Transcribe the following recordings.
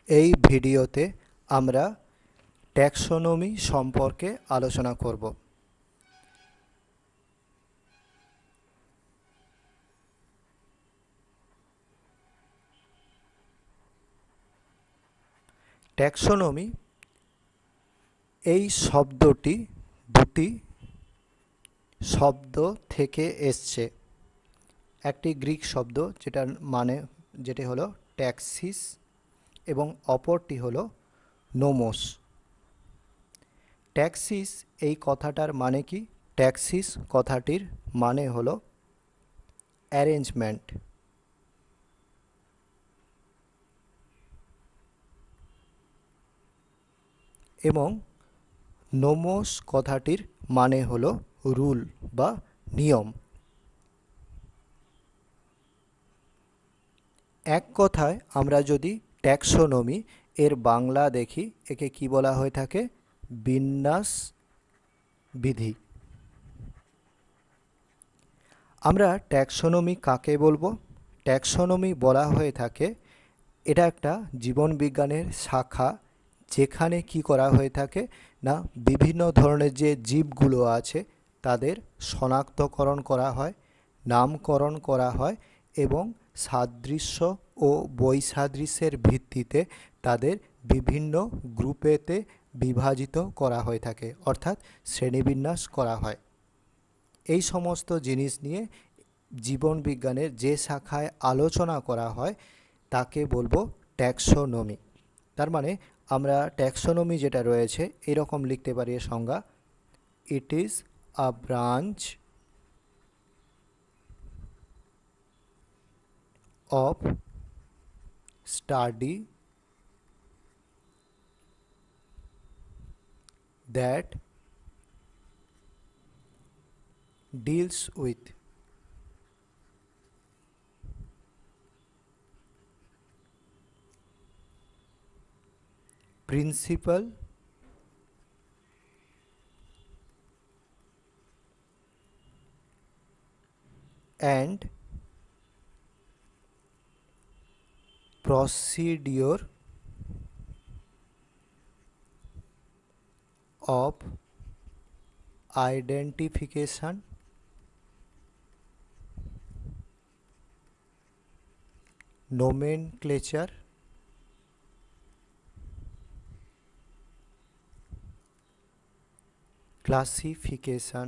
এই ভিডিওতে আমরা ট্যাক্সোনমি সম্পর্কে আলোচনা করব। ট্যাক্সোনমি এই শব্দটি দুটি শব্দ থেকে এসছে। একটি গ্রিক শব্দ যেটি হলো ট্যাক্সিস এবং অপরটি হলো নোমোস। ট্যাক্সিস এই কথাটার মানে কি? ট্যাক্সিস কথাটির মানে হলো অ্যারেঞ্জমেন্ট এবং নোমোস কথাটির মানে হলো রুল বা নিয়ম। এক কথায় আমরা যদি ট্যাক্সোনমি এর বাংলা দেখি, একে কি বলা হয়ে থাকে? বিন্যাস বিধি। আমরা ট্যাক্সোনমি কাকে বলবো? ট্যাক্সোনমি বলা হয়ে থাকে, এটা একটা জীবন বিজ্ঞানের শাখা, যেখানে কি করা হয়ে থাকে না, বিভিন্ন ধরনের যে জীবগুলো আছে তাদের শনাক্তকরণ করা হয়, নামকরণ করা হয় এবং সাদৃশ্য ও বৈসাদৃশ্যের ভিত্তিতে তাদের বিভিন্ন গ্রুপেতে বিভাজিত করা হয়ে থাকে, অর্থাৎ শ্রেণীবিন্যাস করা হয়। এই সমস্ত জিনিস নিয়ে জীবন বিজ্ঞানের যে শাখায় আলোচনা করা হয় তাকে বলবো ট্যাক্সোনমি। তার মানে আমরা ট্যাক্সোনমি যেটা রয়েছে এরকম লিখতে পারি এর সংজ্ঞা: it is a branch of study that deals with principle and procedure of identification, nomenclature, classification,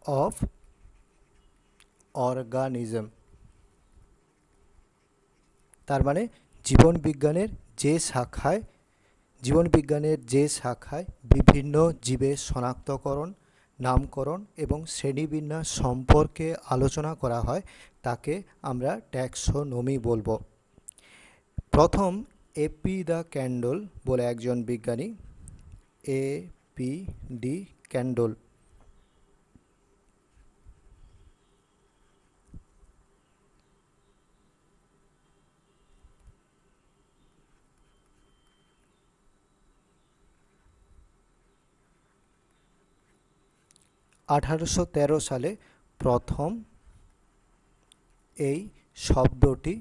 of organism। তার মানে জীবন বিজ্ঞানের যে শাখায় বিভিন্ন জীবের শনাক্তকরণ, নামকরণ এবং শ্রেণীবিন্যাস সম্পর্কে আলোচনা করা হয় তাকে আমরা ট্যাক্সোনমি বলবো। প্রথম এপি দ্য ক্যান্ডল বলে একজন বিজ্ঞানী, এপি ডি ক্যান্ডল, সালে প্রথম এই শব্দটি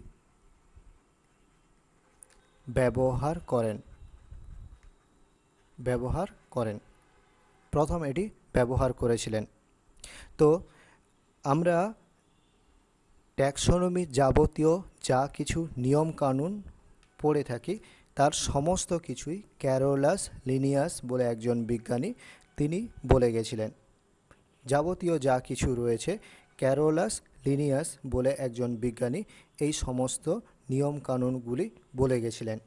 ব্যবহার করেন। প্রথম এটি ব্যবহার করেছিলেন। তো আমরা ট্যাক্সোনমির যাবতীয় যা কিছু নিয়ম কানুন পড়ে থাকি তার সমস্ত কিছুই ক্যারোলাস লিনিয়াস বলে একজন বিজ্ঞানী তিনি বলে গেছিলেন। যাবতীয় যা কিছু রয়েছে ক্যারোলাস লিনিয়াস বলে একজন বিজ্ঞানী এই সমস্ত নিয়ম কানুনগুলি বলে গেছিলেন।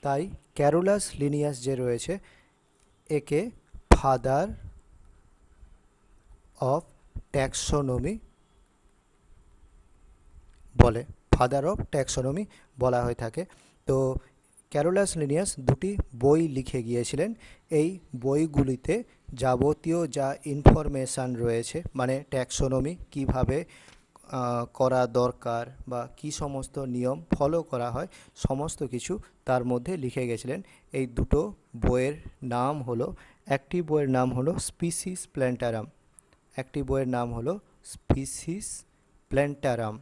তাই ক্যারোলাস লিনিয়াস যে রয়েছে একে ফাদার অফ ট্যাক্সোনমি বলা হয়ে থাকে। তো ক্যারোলাস লিনিয়াস দুটি বই লিখে গিয়েছিলেন। এই বইগুলিতে যাবতীয় যা ইনফরমেশান রয়েছে, মানে ট্যাক্সোনমি কিভাবে করা দরকার বা কি সমস্ত নিয়ম ফলো করা হয়, সমস্ত কিছু তার মধ্যে লিখে গেছিলেন। এই দুটো বইয়ের নাম হলো, একটি বইয়ের নাম হলো স্পিসিস প্ল্যান্টারাম, একটি বইয়ের নাম হলো স্পিসিস প্ল্যান্টারাম।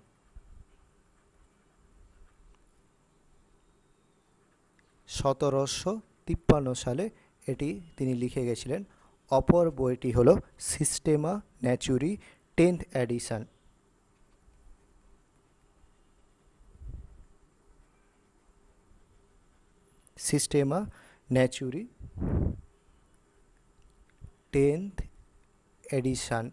1753 সালে এটি তিনি লিখে গেছিলেন। অপর বইটি হলো সিস্টেমা ন্যাচুরি 10th এডিশন। সিস্টেমা ন্যাচুরি 10th এডিশন,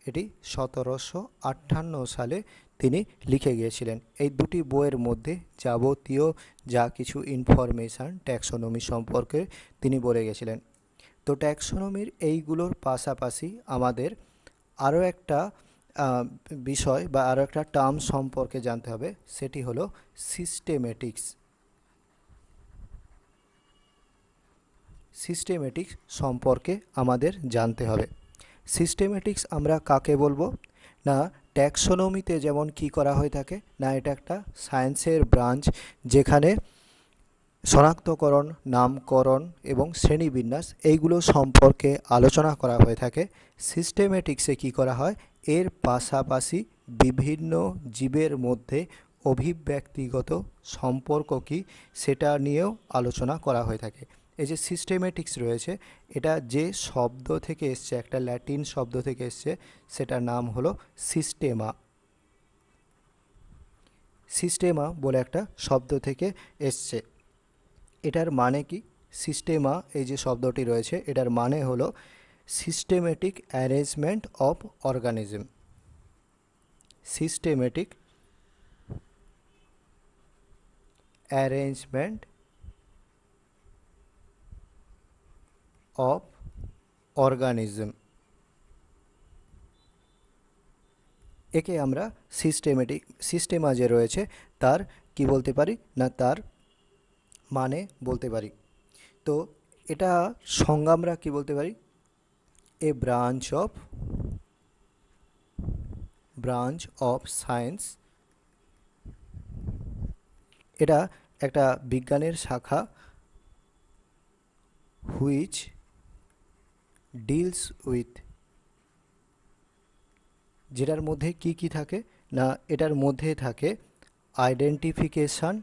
এটি 1758 সালে তিনি লিখে গিয়েছিলেন। এই দুটি বইয়ের মধ্যে যাবতীয় যা কিছু ইনফরমেশান ট্যাক্সোনমি সম্পর্কে তিনি বলে গেছিলেন। তো ট্যাক্সোনমির এইগুলোর পাশাপাশি আমাদের আরও একটা বিষয় বা আরও একটা টার্ম সম্পর্কে জানতে হবে, সেটি হলো সিস্টেমেটিক্স। সিস্টেমেটিক্স সম্পর্কে আমাদের জানতে হবে। সিস্টেমেটিক্স আমরা কাকে বলবো না, ট্যাক্সোনমিতে যেমন কি করা হয়ে থাকে না, এটা একটা সায়েন্সের ব্রাঞ্চ যেখানে শনাক্তকরণ, নামকরণ এবং শ্রেণীবিন্যাস এইগুলো সম্পর্কে আলোচনা করা হয়ে থাকে। সিস্টেমেটিক্সে কি করা হয়, এর পাশাপাশি বিভিন্ন জীবের মধ্যে অভিব্যক্তিগত সম্পর্ক কি সেটা নিয়েও আলোচনা করা হয়ে থাকে। এই যে সিস্টেমেটিক্স রয়েছে, এটা যে শব্দ থেকে এসছে, একটা ল্যাটিন শব্দ থেকে এসছে, সেটার নাম হলো সিস্টেমা। সিস্টেমা বলে একটা শব্দ থেকে এসছে। এটার মানে কি, সিস্টেমা এই যে শব্দটি রয়েছে এটার মানে হলো systematic arrangement of organism. Systematic arrangement of organism, একে আমরা সিস্টেমেটিক, সিস্টেমা যে রয়েছে তার কি বলতে পারি না, তার মানে বলতে পারি। তো এটা সংজ্ঞা আমরা কি বলতে পারি, এ ব্রাঞ্চ অফ সায়েন্স, এটা একটা বিজ্ঞানের শাখা হুইচ ডিলস উইথ, যেটার মধ্যে কি কি থাকে না, এটার মধ্যে থাকে আইডেন্টিফিকেশন,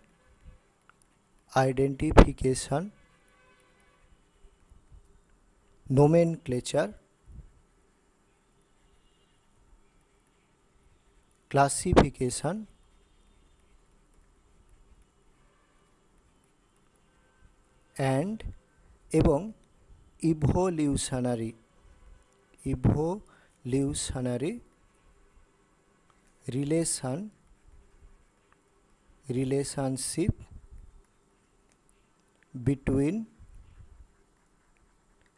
নোমেনক্লেচার, ক্লাসিফিকেশন অ্যান্ড এবং ইভোলিউশনারি রিলেশনশিপ বিটুইন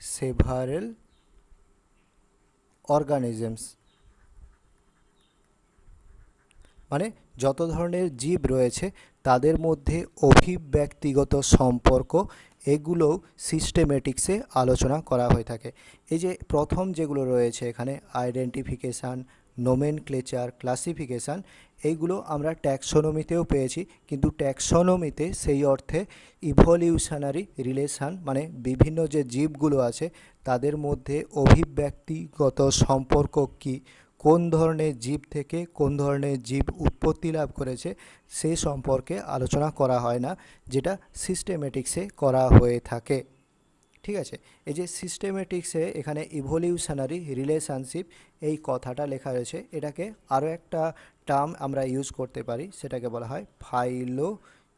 সেভারেল অর্গানিজমস। মানে যত ধরনের জীব রয়েছে তাদের মধ্যে অভিব্যক্তিগত সম্পর্ক, এগুলো সিস্টেমেটিক্সে আলোচনা করা হয়ে থাকে। এই যে প্রথম যেগুলো রয়েছে এখানে আইডেন্টিফিকেশান, নোমেনক্লেচার, ক্লাসিফিকেশান, এইগুলো আমরা ট্যাক্সোনমিতেও পেয়েছি, কিন্তু ট্যাক্সোনমিতে সেই অর্থে ইভলিউশনারি রিলেশান, মানে বিভিন্ন যে জীবগুলো আছে তাদের মধ্যে অভিব্যক্তিগত সম্পর্ক কী, কোন ধরনের জীব থেকে কোন ধরনের জীব উৎপত্তি লাভ করেছে সে সম্পর্কে আলোচনা করা হয় না, যেটা সিস্টেমেটিক্সে করা হয়ে থাকে। ঠিক আছে, এই যে সিস্টেমেটিক্সে এখানে ইভলিউশনারি রিলেশনশিপ এই কথাটা লেখা রয়েছে, এটাকে আরও একটা টার্ম আমরা ইউজ করতে পারি, সেটাকে বলা হয় ফাইলোজেনেটিক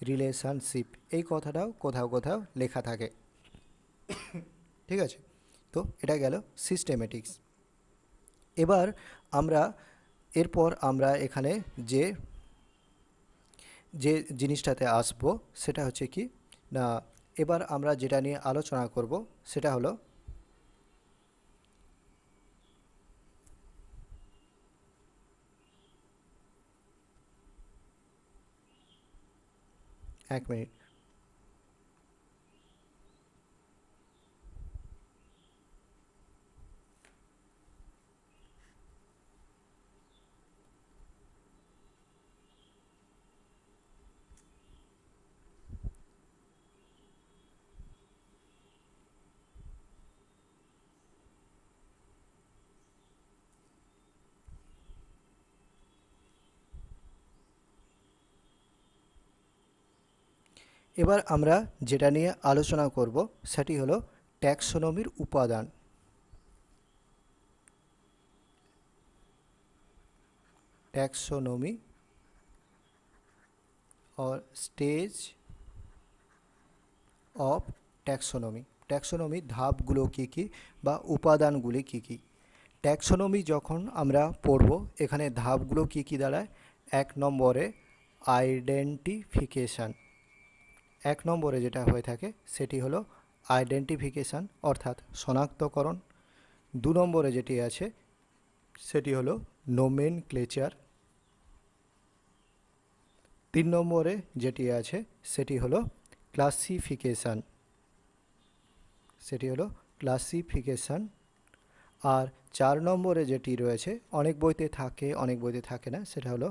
রিলেশনশিপ। এই কথাটাও কোথাও কোথাও লেখা থাকে। ঠিক আছে, তো এটা গেল সিস্টেমেটিক্স। এবার এরপর আমরা এখানে যে জিনিসটাতে আসব সেটা হচ্ছে কি না, এবার আমরা যেটা নিয়ে আলোচনা করব সেটা হলো এক মিনিট। এবার আমরা যেটা নিয়ে আলোচনা করব সেটি হলো ট্যাক্সোনমির উপাদান। Taxonomy or stage of taxonomy. ট্যাক্সোনমির ধাপগুলো কী কী বা উপাদানগুলি কী কী। ট্যাক্সোনমি যখন আমরা পড়ব এখানে ধাপগুলো কী কী দাঁড়ায়। এক নম্বরে আইডেন্টিফিকেশান। এক নম্বরে যেটা হয়ে থাকে সেটি হলো আইডেন্টিফিকেশান অর্থাৎ শনাক্তকরণ। দু নম্বরে যেটি আছে সেটি হলো নোমেনক্লেচার। তিন নম্বরে যেটি আছে সেটি হলো ক্লাসিফিকেশান। সেটি হলো ক্লাসিফিকেশান। আর চার নম্বরে যেটি রয়েছে অনেক বইতে থাকে অনেক বইতে থাকে না, সেটা হলো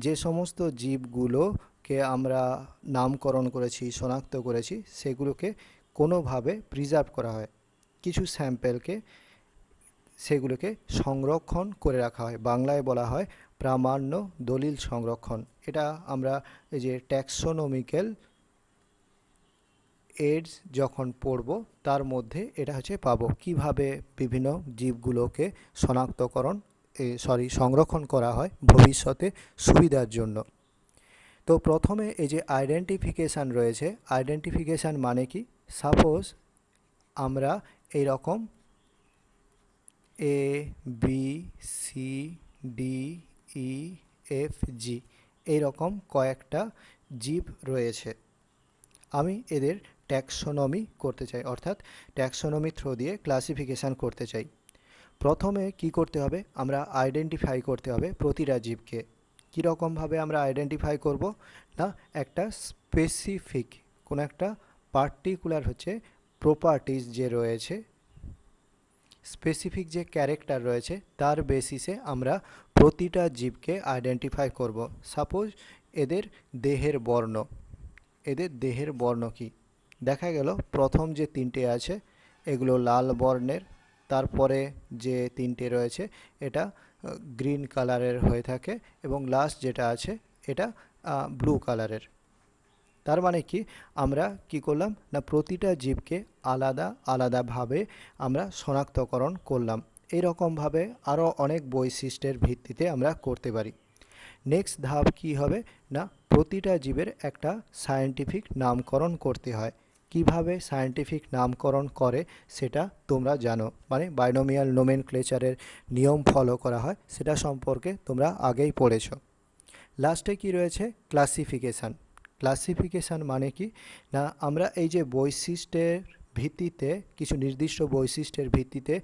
যে সমস্ত জীবগুলোকে আমরা নামকরণ করেছি শনাক্ত করেছি সেগুলোকে কোনোভাবে প্রিজার্ভ করা হয়, কিছু স্যাম্পেলকে সেগুলোকে সংরক্ষণ করে রাখা হয়, বাংলায় বলা হয় প্রামাণ্য দলিল সংরক্ষণ। এটা আমরা এই যে ট্যাক্সোনমিক্যাল এইডস যখন পড়ব তার মধ্যে এটা হচ্ছে পাবো কিভাবে বিভিন্ন জীবগুলোকে শনাক্তকরণ সংরক্ষণ করা হয় ভবিষ্যতে সুবিধার জন্য। তো প্রথমে এই যে আইডেন্টিফিকেশান রয়েছে, আইডেন্টিফিকেশান মানে কি, সাপোজ আমরা এই রকম A B C D E F G এইরকম কয়েকটা জীব রয়েছে, আমি এদের ট্যাক্সোনমি করতে চাই অর্থাৎ ট্যাক্সোনমি থ্রু দিয়ে ক্লাসিফিকেশান করতে চাই। প্রথমে কি করতে হবে, আমরা আইডেন্টিফাই করতে হবে প্রতিটা জীবকে। কীরকমভাবে আমরা আইডেন্টিফাই করব না, একটা স্পেসিফিক কোনো একটা পার্টিকুলার হচ্ছে প্রপার্টিজ যে রয়েছে, স্পেসিফিক যে ক্যারেক্টার রয়েছে তার বেসিসে আমরা প্রতিটা জীবকে আইডেন্টিফাই করব। সাপোজ এদের দেহের বর্ণ, এদের দেহের বর্ণ কি, দেখা গেল প্রথম যে তিনটে আছে এগুলো লাল বর্ণের, তারপরে যে তিনটে রয়েছে এটা গ্রিন কালারের হয়ে থাকে এবং লাস্ট যেটা আছে এটা ব্লু কালারের। তার মানে কি, আমরা কি করলাম না প্রতিটা জীবকে আলাদা আলাদাভাবে আমরা শনাক্তকরণ করলাম। এইরকমভাবে আরও অনেক বৈশিষ্ট্যের ভিত্তিতে আমরা করতে পারি। নেক্সট ধাপ কি হবে না, প্রতিটা জীবের একটা সায়েন্টিফিক নামকরণ করতে হয়। কিভাবে সায়েন্টিফিক নামকরণ করে সেটা তোমরা জানো, মানে বাইনোমিয়াল নোমেনক্লেচারের নিয়ম ফলো করা হয় সেটা সম্পর্কে তোমরা আগেই পড়েছ। লাস্টে কি রয়েছে, ক্লাসিফিকেশান। ক্লাসিফিকেশান মানে কি না, আমরা এই যে বৈশিষ্ট্যের ভিত্তিতে কিছু নির্দিষ্ট বৈশিষ্ট্যের ভিত্তিতে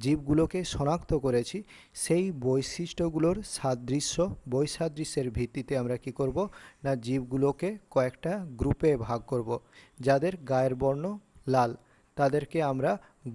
জীবগুলোকে শনাক্ত করেছি, সেই বৈশিষ্ট্যগুলোর সাদৃশ্য বৈসাদৃশ্যের ভিত্তিতে আমরা কি করব না জীবগুলোকে কয়েকটা গ্রুপে ভাগ করব। যাদের গায়ের বর্ণ লাল তাদেরকে আমরা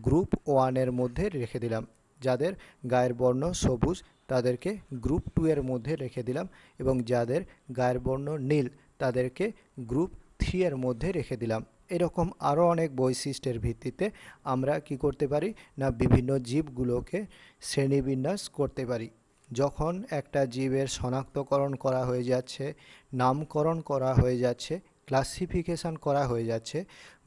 গ্রুপ 1-এর মধ্যে রেখে দিলাম, যাদের গায়ের বর্ণ সবুজ তাদেরকে গ্রুপ 2-এর মধ্যে রেখে দিলাম এবং যাদের গায়ের বর্ণ নীল তাদেরকে গ্রুপ 3-এর মধ্যে রেখে দিলাম। এরকম আরও অনেক বৈশিষ্ট্যের ভিত্তিতে আমরা কি করতে পারি না বিভিন্ন জীবগুলোকে শ্রেণীবিন্যাস করতে পারি। যখন একটা জীবের শনাক্তকরণ করা হয়ে যাচ্ছে, নামকরণ করা হয়ে যাচ্ছে, ক্লাসিফিকেশান করা হয়ে যাচ্ছে,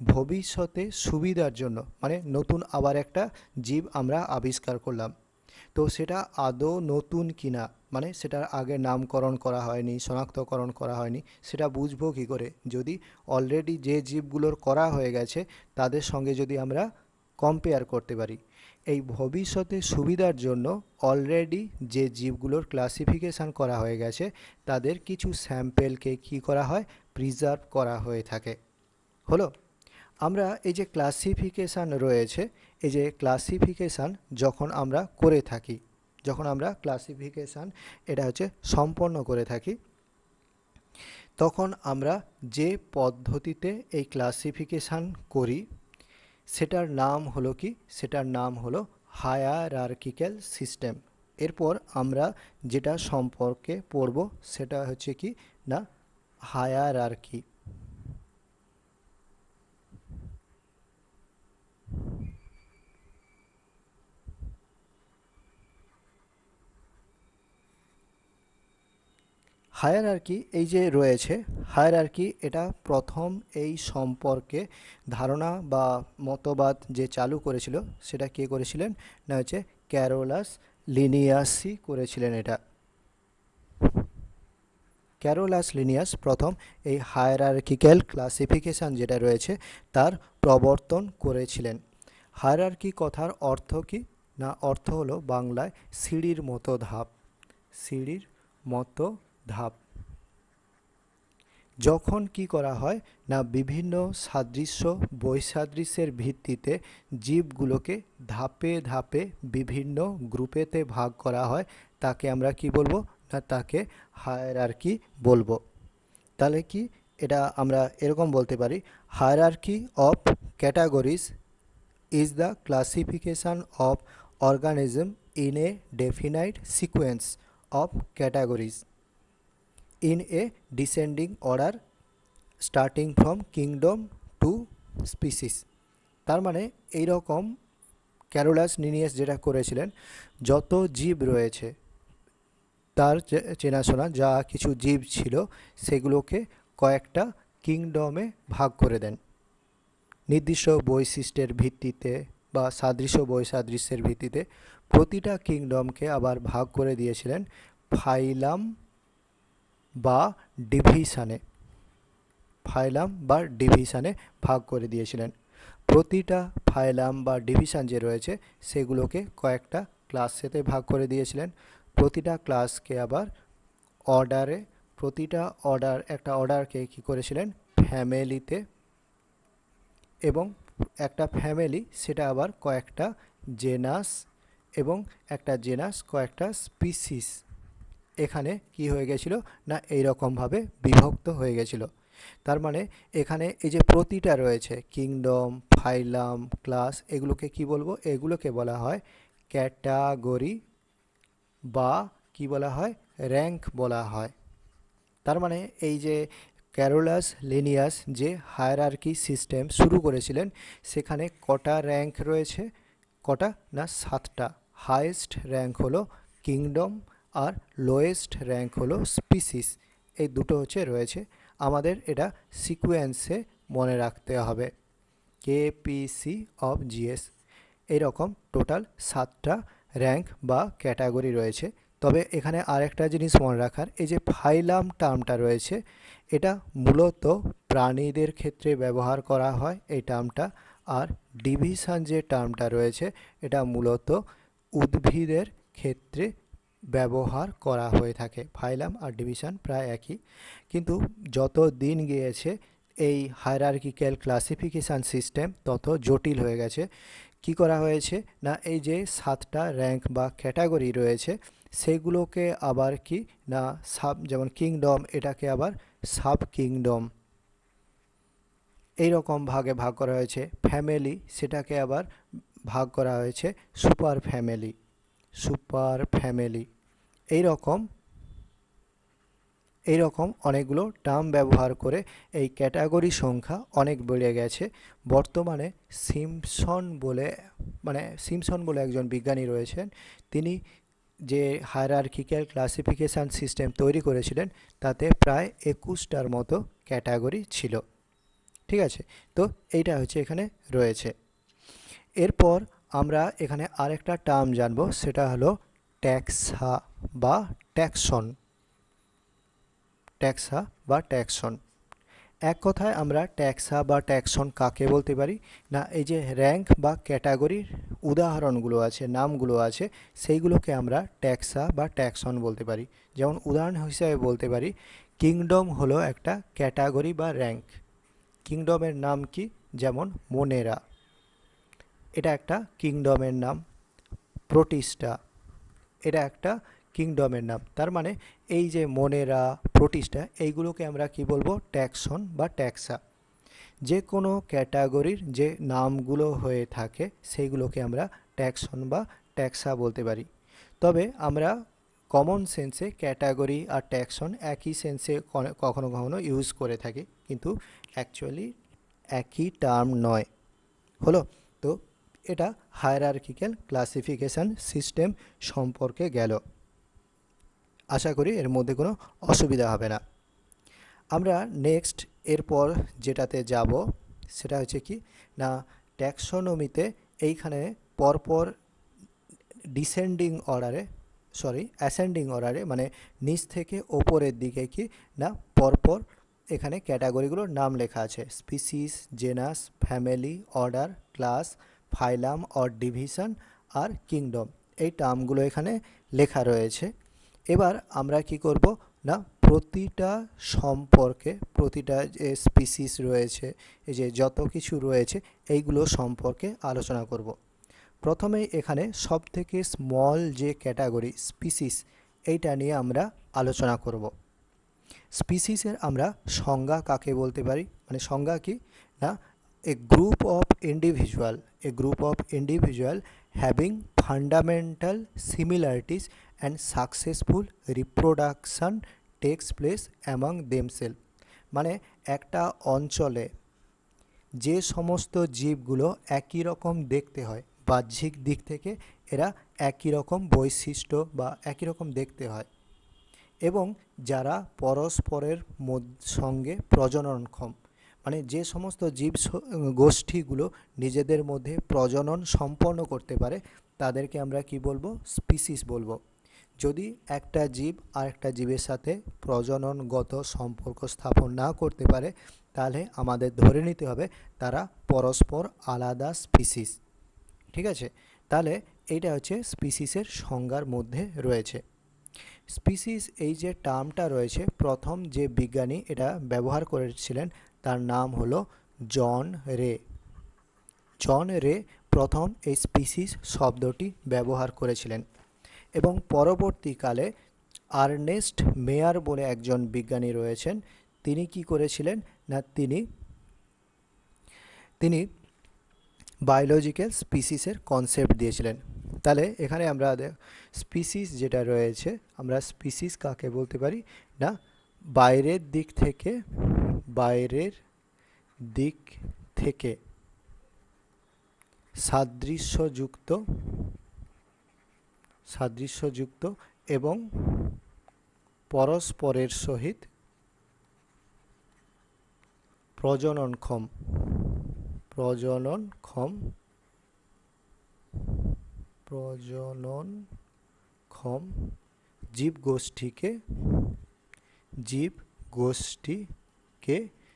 ভবিষ্যতে সুবিধার জন্য মানে নতুন আবার একটা জীব আমরা আবিষ্কার করলাম, তো সেটা আদৌ নতুন কিনা, মানে সেটার আগে নামকরণ করা হয়নি শনাক্তকরণ করা হয়নি, সেটা বুঝবো কী করে, যদি অলরেডি যে জীবগুলোর করা হয়ে গেছে তাদের সঙ্গে যদি আমরা কম্পেয়ার করতে পারি। এই ভবিষ্যতে সুবিধার জন্য অলরেডি যে জীবগুলোর ক্লাসিফিকেশান করা হয়ে গেছে তাদের কিছু স্যাম্পেলকে কি করা হয়, প্রিজার্ভ করা হয়ে থাকে। হলো, আমরা এই যে ক্লাসিফিকেশান রয়েছে, এই যে ক্লাসিফিকেশান যখন আমরা করে থাকি, যখন আমরা ক্লাসিফিকেশান এটা হচ্ছে সম্পন্ন করে থাকি, তখন আমরা যে পদ্ধতিতে এই ক্লাসিফিকেশান করি সেটার নাম হলো কি, সেটার নাম হলো হায়ারার্কিক্যাল সিস্টেম। এরপর আমরা যেটা সম্পর্কে পড়ব সেটা হচ্ছে কি না হায়ারার্কি। হায়ারার্কি এই যে রয়েছে, হায়ারার্কি এটা প্রথম এই সম্পর্কে ধারণা বা মতবাদ যে চালু করেছিল সেটা কে করেছিলেন না হচ্ছে ক্যারোলাস লিনিয়াসই করেছিলেন। এটা ক্যারোলাস লিনিয়াস প্রথম এই হায়ারার্কিক্যাল ক্লাসিফিকেশান যেটা রয়েছে তার প্রবর্তন করেছিলেন। হায়ারার্কি কথার অর্থ কি না, অর্থ হলো বাংলায় সিঁড়ির মতো ধাপ। সিঁড়ির মতো ধাপ। যখন কি করা হয় না বিভিন্ন সাদৃশ্য বৈসাদৃশ্যের ভিত্তিতে জীবগুলোকে ধাপে ধাপে বিভিন্ন গ্রুপেতে ভাগ করা হয়, তাকে আমরা কি বলবো না, তাকে হায়ারার্কি বলবো। তাহলে কি এটা আমরা এরকম বলতে পারি, hierarchy of categories is the classification of organism in a definite sequence of categories in a descending order starting from kingdom to species। তার মানে এই রকম ক্যারোলাস লিনিয়াস যেটা করেছিলেন, যত জীব রয়েছে তার চেনাশোনা যা কিছু জীব ছিল সেগুলোকে কয়েকটা কিংডমে ভাগ করে দেন নির্দিষ্ট বৈশিষ্ট্যের ভিত্তিতে বা সাদৃশ্য বৈসাদৃশ্যের ভিত্তিতে। প্রতিটা কিংডমকে আবার ভাগ করে দিয়েছিলেন ফাইলাম বা ডিভিশানে। ফাইলাম বা ডিভিশানে ভাগ করে দিয়েছিলেন। প্রতিটা ফাইলাম বা ডিভিশান যে রয়েছে সেগুলোকে কয়েকটা ক্লাসেতে ভাগ করে দিয়েছিলেন। প্রতিটা ক্লাসকে আবার অর্ডারে, প্রতিটা অর্ডার একটা অর্ডারকে কী করেছিলেন ফ্যামিলিতে, এবং একটা ফ্যামিলি সেটা আবার কয়েকটা জেনাস, এবং একটা জেনাস কয়েকটা স্পিসিস এখানে কি হয়ে গেছিল না এইরকমভাবে বিভক্ত হয়ে গেছিল। তার মানে এখানে এই যে প্রতিটা রয়েছে কিংডম, ফাইলাম, ক্লাস, এগুলোকে কি বলবো, এগুলোকে বলা হয় ক্যাটাগরি বা কি বলা হয় র্যাঙ্ক বলা হয়। তার মানে এই যে ক্যারোলাস লিনিয়াস যে হায়ারার্কি সিস্টেম শুরু করেছিলেন সেখানে কটা র্যাঙ্ক রয়েছে, কটা না 7টা। হাইয়েস্ট র্যাঙ্ক হলো কিংডম আর লোয়েস্ট র্যাঙ্ক হলো স্পিসিস। এই দুটো হচ্ছে রয়েছে, আমাদের এটা সিকোয়েন্সে মনে রাখতে হবে। কেপিসি অফ জিএস এইরকম টোটাল 7টা র্যাঙ্ক বা ক্যাটাগরি রয়েছে। তবে এখানে আরেকটা জিনিস মনে রাখার, এই যে ফাইলাম টার্মটা রয়েছে এটা মূলত প্রাণীদের ক্ষেত্রে ব্যবহার করা হয় এই টার্মটা, আর ডিভিশন যে টার্মটা রয়েছে এটা মূলত উদ্ভিদের ক্ষেত্রে ব্যবহার করা হয়ে থাকে। ফাইলাম আর ডিভিশন প্রায় একই, কিন্তু যত দিন গিয়েছে এই হায়ারার্কিক্যাল ক্লাসিফিকেশান সিস্টেম তত জটিল হয়ে গেছে। কি করা হয়েছে না এই যে 7টা র্যাঙ্ক বা ক্যাটাগরি রয়েছে সেগুলোকে আবার কি না যেমন কিংডম এটাকে আবার সাব কিংডম এইরকম ভাগে ভাগ করা হয়েছে। ফ্যামিলি সেটাকে আবার ভাগ করা হয়েছে সুপার ফ্যামিলি, সুপার ফ্যামিলি। এইরকম এইরকম অনেকগুলো টার্ম ব্যবহার করে এই ক্যাটাগরি সংখ্যা অনেক বেড়ে গেছে। বর্তমানে সিমসন বলে একজন বিজ্ঞানী রয়েছেন, তিনি যে হায়ারার্কিক্যাল ক্লাসিফিকেশান সিস্টেম তৈরি করেছিলেন তাতে প্রায় 21টার মতো ক্যাটাগরি ছিল। ঠিক আছে, তো এইটা হচ্ছে এখানে রয়েছে। এরপর আমরা এখানে আরেকটা টার্ম জানবো, সেটা হলো ট্যাক্সা বা ট্যাক্সন। ট্যাক্সা বা ট্যাক্সন, এক কথায় আমরা ট্যাক্সা বা ট্যাক্সন কাকে বলতে পারি না এই যে র্যাঙ্ক বা ক্যাটাগরির উদাহরণগুলো আছে, নামগুলো আছে, সেইগুলোকে আমরা ট্যাক্সা বা ট্যাক্সন বলতে পারি। যেমন উদাহরণ হিসাবে বলতে পারি কিংডম হলো একটা ক্যাটাগরি বা র্যাঙ্ক। কিংডমের নাম কি, যেমন মোনেরা, এটা একটা কিংডমের নাম। প্রোটিস্টা এটা একটা কিংডমের নাম। তার মানে এই যে মনেরা, প্রোটিস্টা, এইগুলোকে আমরা কি বলবো? ট্যাক্সন বা ট্যাক্সা। যে কোনো ক্যাটাগরির যে নামগুলো হয়ে থাকে সেইগুলোকে আমরা ট্যাক্সন বা ট্যাক্সা বলতে পারি। তবে আমরা কমন সেন্সে ক্যাটাগরি আর ট্যাক্সন একই সেন্সে কখনো কখনো ইউজ করে থাকি, কিন্তু অ্যাকচুয়ালি একই টার্ম নয়। হলো? তো এটা হায়ারার্কিক্যাল ক্লাসিফিকেশন সিস্টেম সম্পর্কে গেল। আশা করি এর মধ্যে কোনো অসুবিধা হবে না। আমরা নেক্সট এরপর যেটাতে যাব সেটা হচ্ছে কি না, ট্যাক্সোনমিতে এইখানে পরপর অ্যাসেন্ডিং অর্ডারে, মানে নিচ থেকে ওপরের দিকে কি না পরপর এখানে ক্যাটাগরিগুলোর নাম লেখা আছে। Species, genus, family, order, class, phylum or division আর কিংডম, এই টার্মগুলো এখানে লেখা রয়েছে। এবার আমরা কি করব না, প্রতিটা সম্পর্কে, প্রতিটা যে স্পিসিস রয়েছে, এই যে যত কিছু রয়েছে এইগুলো সম্পর্কে আলোচনা করব। প্রথমে এখানে সবথেকে স্মল যে ক্যাটাগরি স্পিসিস, এইটা নিয়ে আমরা আলোচনা করব। স্পিসিসের আমরা সংজ্ঞা কাকে বলতে পারি, মানে সংজ্ঞা কি না, a group of individual having fundamental similarities and successful reproduction takes place among themselves. মানে একটা অঞ্চলে যে সমস্ত জীবগুলো একই রকম দেখতে হয়, বাহ্যিক দিক থেকে এরা একই রকম বৈশিষ্ট্য বা একই রকম দেখতে হয়, এবং যারা পরস্পরের সঙ্গে প্রজননক্ষম, মানে যে সমস্ত জীব গোষ্ঠীগুলো নিজেদের মধ্যে প্রজনন সম্পন্ন করতে পারে তাদেরকে আমরা কি বলবো? স্পিসিস বলবো। যদি একটা জীব আর একটা জীবের সাথে প্রজননগত সম্পর্ক স্থাপন না করতে পারে তাহলে আমাদের ধরে নিতে হবে তারা পরস্পর আলাদা স্পিসিস। ঠিক আছে? তাহলে এইটা হচ্ছে স্পিসিসের সংজ্ঞার মধ্যে রয়েছে। স্পিসিস এই যে টার্মটা রয়েছে, প্রথম যে বিজ্ঞানী এটা ব্যবহার করেছিলেন তার নাম হলো জন রে। জন রে প্রথম এই স্পিসিস শব্দটি ব্যবহার করেছিলেন, এবং পরবর্তীকালে আর্নেস্ট মেয়ার বলে একজন বিজ্ঞানী রয়েছেন। তিনি কি করেছিলেন না, তিনি বায়োলজিক্যাল স্পিসিসের কনসেপ্ট দিয়েছিলেন। তাহলে এখানে আমরা স্পিসিস যেটা রয়েছে, আমরা স্পিসিস কাকে বলতে পারি না, বাইরের দিক থেকে সাদৃশ্যযুক্ত এবং পরস্পরের সহিত প্রজননক্ষম জীবগোষ্ঠীকে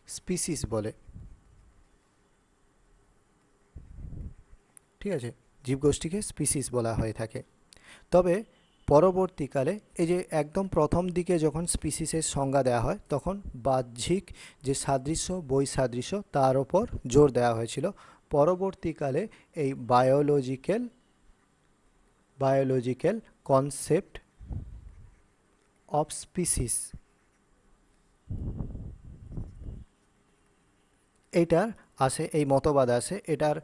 স্পিসিস বলে। ঠিক আছে? জীবগোষ্ঠীকে স্পিসিস বলা হয়ে থাকে। তবে পরবর্তীকালে এই যে একদম প্রথম দিকে যখন স্পিসিসের সংজ্ঞা দেওয়া হয় তখন বাহ্যিক যে সাদৃশ্য বৈসাদৃশ্য তার ওপর জোর দেওয়া হয়েছিল। পরবর্তীকালে এই বায়োলজিক্যাল কনসেপ্ট অফ স্পিসিস, এইটার আসে, এই মতবাদ আসে। এটার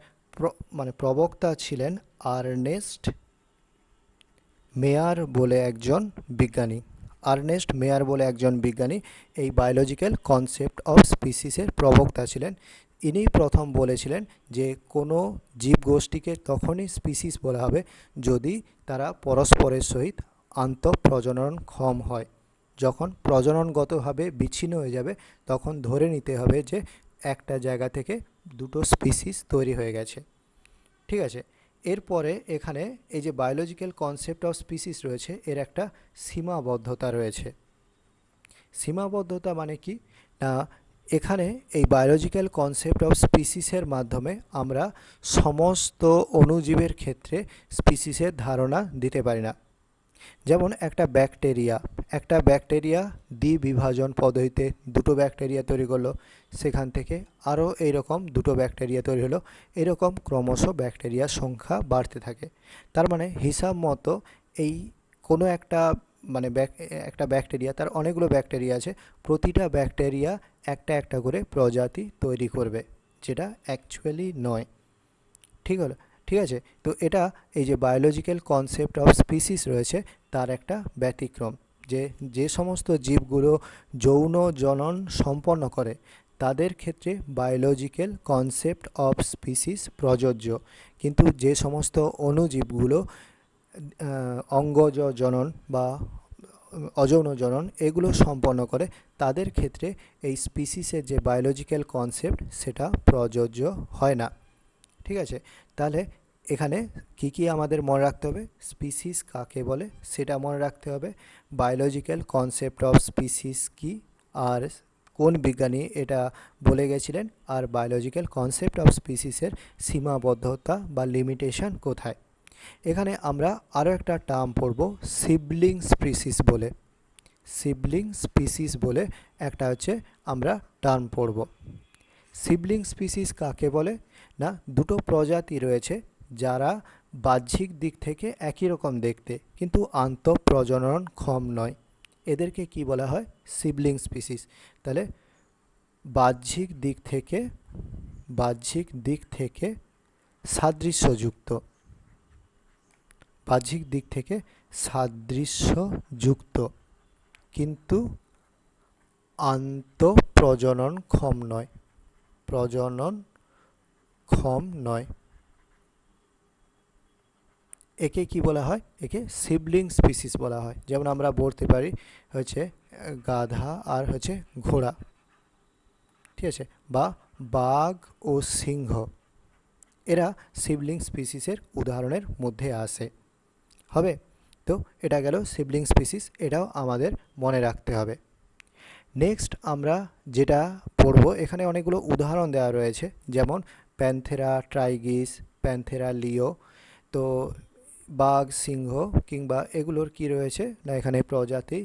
মানে প্রবক্তা ছিলেন আর্নেস্ট মেয়ার বলে একজন বিজ্ঞানী। এই বায়োলজিক্যাল কনসেপ্ট অফ স্পিসিসের প্রবক্তা ছিলেন। ইনি প্রথম বলেছিলেন যে কোনো জীবগোষ্ঠীকে তখনই স্পিসিস বলা হবে যদি তারা পরস্পরের সহিত আন্তঃপ্রজননক্ষম হয়। যখন প্রজননগতভাবে বিচ্ছিন্ন হয়ে যাবে তখন ধরে নিতে হবে যে একটা জায়গা থেকে দুটো স্পিসিস তৈরি হয়ে গেছে। ঠিক আছে? এরপরে এখানে এই যে বায়োলজিক্যাল কনসেপ্ট অফ স্পিসিস রয়েছে এর একটা সীমাবদ্ধতা রয়েছে। সীমাবদ্ধতা মানে কি না, এখানে এই বায়োলজিক্যাল কনসেপ্ট অফ স্পিসিসের মাধ্যমে আমরা সমস্ত অণুজীবের ক্ষেত্রে স্পিসিসের ধারণা দিতে পারি না। যেমন একটা ব্যাকটেরিয়া দ্বিবিভাজন পদ্ধতিতে দুটো ব্যাকটেরিয়া তৈরি করলো, সেখান থেকে আরও এইরকম দুটো ব্যাকটেরিয়া তৈরি হলো, এরকম ক্রমশ ব্যাকটেরিয়ার সংখ্যা বাড়তে থাকে। তার মানে হিসাব মতো এই কোনো একটা মানে একটা ব্যাকটেরিয়া, তার অনেকগুলো ব্যাকটেরিয়া আছে, প্রতিটা ব্যাকটেরিয়া একটা একটা করে প্রজাতি তৈরি করবে, যেটা অ্যাকচুয়ালি নয়। ঠিক হলো, ঠিক আছে। তো এটা এই যে বায়োলজিক্যাল কনসেপ্ট অফ স্পিসিস রয়েছে তার একটা ব্যতিক্রম, যে যে সমস্ত জীবগুলো যৌন জনন সম্পন্ন করে তাদের ক্ষেত্রে বায়োলজিক্যাল কনসেপ্ট অফ স্পিসিস প্রযোজ্য, কিন্তু যে সমস্ত অণুজীবগুলো অঙ্গজ জনন বা অযৌন জনন এগুলো সম্পন্ন করে তাদের ক্ষেত্রে এই স্পিসিসের যে বায়োলজিক্যাল কনসেপ্ট সেটা প্রযোজ্য হয় না। ঠিক আছে, তাহলে এখানে কি কি আমাদের মনে রাখতে হবে, স্পিসিস কাকে বলে সেটা মনে রাখতে হবে, বায়োলজিক্যাল কনসেপ্ট অফ স্পিসিস কি আর কোন বিজ্ঞানী এটা বলে গেছিলেন, আর বায়োলজিক্যাল কনসেপ্ট অফ স্পিসিসের সীমাবদ্ধতা বা লিমিটেশন কোথায়। এখানে আমরা আরও একটা টার্ম পড়ব, সিবলিং স্পিসিস বলে। সিবলিং স্পিসিস বলে একটা হচ্ছে আমরা টার্ম পড়ব। সিবলিং স্পিসিস কাকে বলে না, দুটো প্রজাতি রয়েছে যারা বাহ্যিক দিক থেকে একই রকম দেখতে কিন্তু আন্তঃপ্রজননক্ষম নয়, এদেরকে কি বলা হয়, সিবলিং স্পিসিস। তাহলে বাহ্যিক দিক থেকে সাদৃশ্যযুক্ত, বাহ্যিক দিক থেকে সাদৃশ্যযুক্ত কিন্তু আন্তঃপ্রজননক্ষম নয়, একে কি বলা হয়, একে সিবলিং স্পিসিস বলা হয়। যেমন আমরা বলতে পারি হচ্ছে গাধা আর হচ্ছে ঘোড়া, ঠিক আছে, বা বাঘ ও সিংহ, এরা সিবলিং স্পিসিসের উদাহরণের মধ্যে আসে। হবে, তো এটা গেল সিবলিং স্পিসিস, এটাও আমাদের মনে রাখতে হবে। নেক্সট আমরা যেটা পড়ব, এখানে অনেকগুলো উদাহরণ দেওয়া রয়েছে, যেমন প্যান্থেরা ট্রাইগিস, প্যান্থেরা লিও। তো বাঘ, সিংহ কিংবা এগুলোর কি রয়েছে না, এখানে প্রজাতি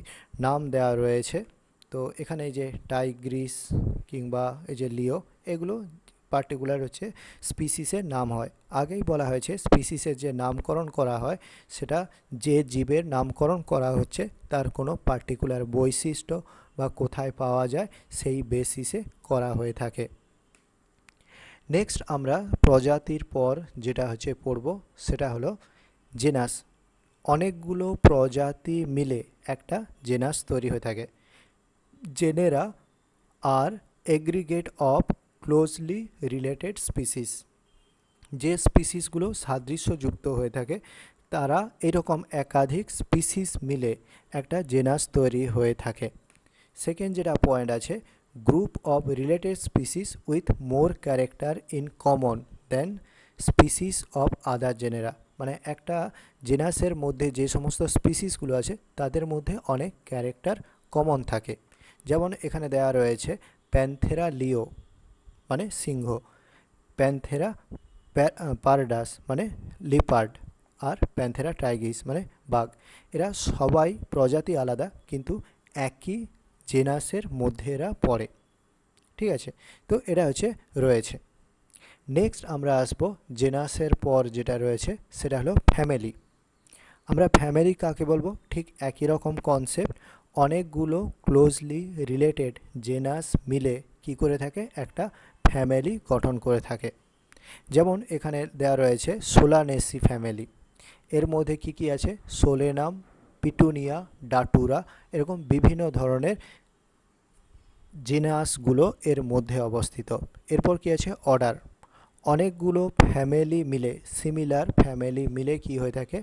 নাম দেওয়া রয়েছে। তো এখানে এই যে টাইগ্রিস কিংবা এই যে লিও, এগুলো পার্টিকুলার হচ্ছে স্পিসিসের নাম হয়। আগেই বলা হয়েছে স্পিসিসের যে নামকরণ করা হয় সেটা যে জীবের নামকরণ করা হচ্ছে তার কোনো পার্টিকুলার বৈশিষ্ট্য বা কোথায় পাওয়া যায় সেই বেসিসে করা হয়ে থাকে। নেক্সট আমরা প্রজাতির পর যেটা হচ্ছে পড়ব সেটা হলো জেনাস। অনেকগুলো প্রজাতি মিলে একটা জেনাস তৈরি হয়ে থাকে। Genera are aggregate of closely related species, যে স্পিসিসগুলো সাদৃশ্যযুক্ত হয়ে থাকে তারা এরকম একাধিক স্পিসিস মিলে একটা জেনাস তৈরি হয়ে থাকে। সেকেন্ড যেটা পয়েন্ট আছে, group of related species with more character in common than species of other genera, মানে একটা জেনাসের মধ্যে যে সমস্ত স্পিসিসগুলো আছে তাদের মধ্যে অনেক ক্যারেক্টার কমন থাকে। যেমন এখানে দেওয়া রয়েছে প্যান্থেরা লিও মানে সিংহ, প্যান্থেরা পারডাস মানে লিপার্ড, আর প্যান্থেরা টাইগ্রিস মানে বাঘ। এরা সবাই প্রজাতি আলাদা কিন্তু একই জেনাসের মধ্যে এরা পড়ে। ঠিক আছে, তো এটা হচ্ছে রয়েছে। নেক্সট আমরা আসবো জেনাসের পর যেটা রয়েছে সেটা হলো ফ্যামিলি। আমরা ফ্যামিলি কাকে বলবো, ঠিক একই রকম কনসেপ্ট, অনেকগুলো ক্লোজলি রিলেটেড জেনাস মিলে কি করে থাকে, একটা ফ্যামিলি গঠন করে থাকে। যেমন এখানে দেওয়া রয়েছে সোলানেসি ফ্যামিলি, এর মধ্যে কি কি আছে, সোলেনাম, পিটুনিয়া, ডাটুরা, এরকম বিভিন্ন ধরনের জিনাসগুলো এর মধ্যে অবস্থিত। এরপর কি আছে, অর্ডার, অনেকগুলো ফ্যামিলি মিলে, সিমিলার ফ্যামিলি মিলে কি হয়ে থাকে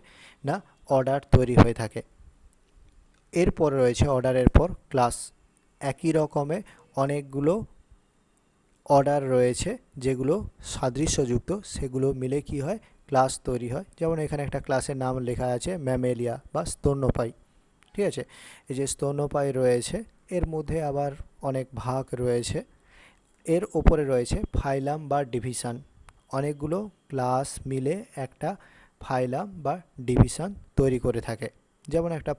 না অর্ডার তৈরি হয়ে থাকে। এরপর রয়েছে অর্ডারের পর ক্লাস, একই রকমে অনেকগুলো অর্ডার রয়েছে যেগুলো সাদৃশ্যযুক্ত, সেগুলো মিলে কি হয় ক্লাস তৈরি হয়। যেমন এখানে একটা ক্লাসের নাম লেখা আছে ম্যামেলিয়া বা স্তন্যপায়ী। ঠিক আছে, এই যে স্তন্যপায়ী রয়েছে এর মধ্যে আবার অনেক ভাগ রয়েছে। এর ওপরে রয়েছে ফাইলাম বা ডিভিশন, অনেকগুলো ক্লাস মিলে একটা ফাইলাম বা ডিভিশন তৈরি করে থাকে। যেমন একটা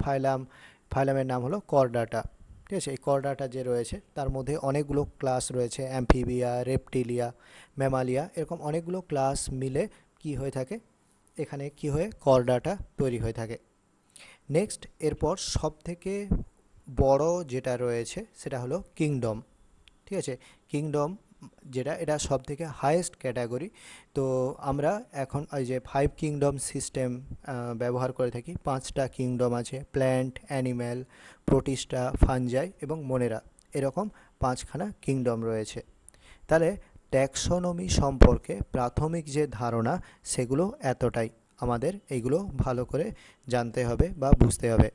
ফাইলামের নাম হলো করডাটা। ঠিক আছে, এই করডাটা যে রয়েছে তার মধ্যে অনেকগুলো ক্লাস রয়েছে, অ্যামফিবিয়া, রেপটিলিয়া, ম্যামালিয়া, এরকম অনেকগুলো ক্লাস মিলে কি হয়ে থাকে, এখানে কি হয়ে করডাটা তৈরি হয়ে থাকে। নেক্সট এরপর সবথেকে বড় যেটা রয়েছে সেটা হলো কিংডম। ঠিক আছে, কিংডম যেটা, এটা সব থেকে হায়েস্ট ক্যাটাগরি। তো আমরা এখন এই যে 5 কিংডম সিস্টেম ব্যবহার করে থাকি। 5টা কিংডম আছে, প্ল্যান্ট, অ্যানিম্যাল, প্রোটিস্টা, ফাঞ্জাই এবং মোনেরা, এরকম 5খানা কিংডম রয়েছে। তাহলে ট্যাক্সোনমি সম্পর্কে প্রাথমিক যে ধারণা সেগুলো এতটাই, আমাদের এইগুলো ভালো করে জানতে হবে বা বুঝতে হবে।